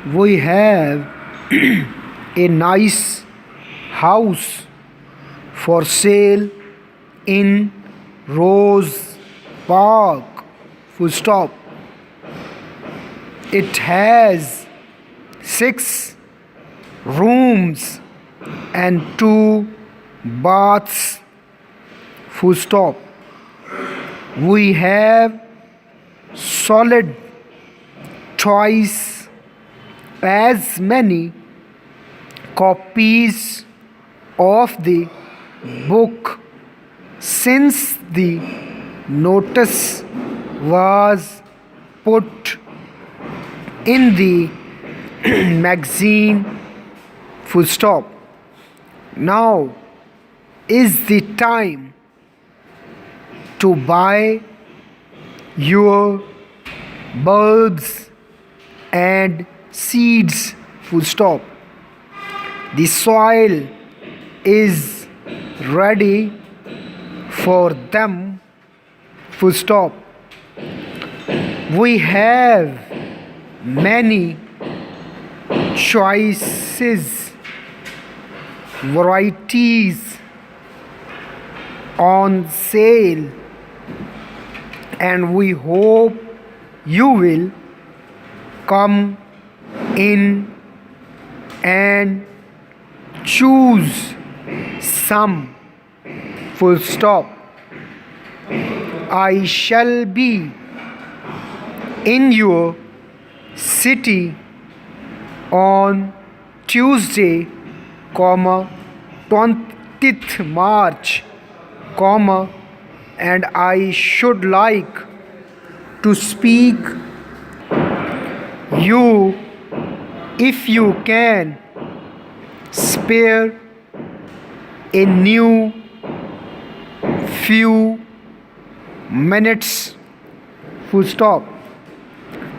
We have a nice house for sale in Rose Park. Full stop. It has 6 rooms and 2 baths. Full stop. We have solid choice as many copies of the book since the notice was put in the magazine. Full stop. Now is the time to buy your bulbs and seeds. Full stop. The soil is ready for them. Full stop. We have many choices, varieties on sale, and we hope you will come in and choose some. Full stop. I shall be in your city on Tuesday, 20th March, and I should like to speak you if you can spare a new few minutes. Full stop.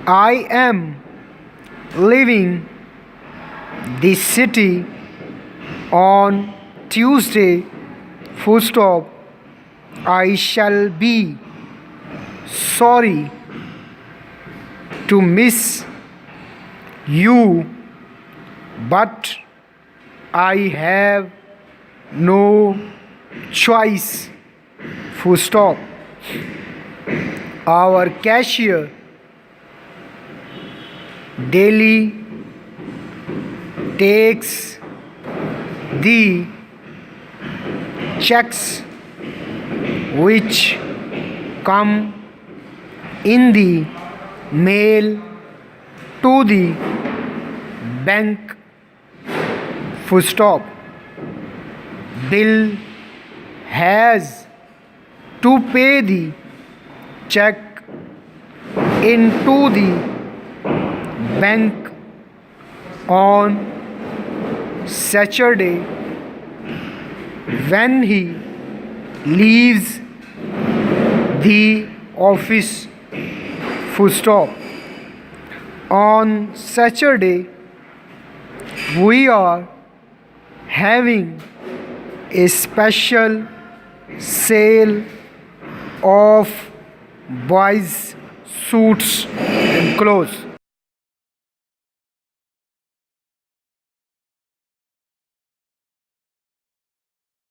I am leaving the city on Tuesday. Full stop. I shall be sorry to miss you, but I have no choice. Full stop. Our cashier daily takes the checks which come in the mail to the bank. Full stop. Bill has to pay the check into the bank on Saturday when he leaves the office. Full stop. On Saturday we are having a special sale of boys suits and clothes.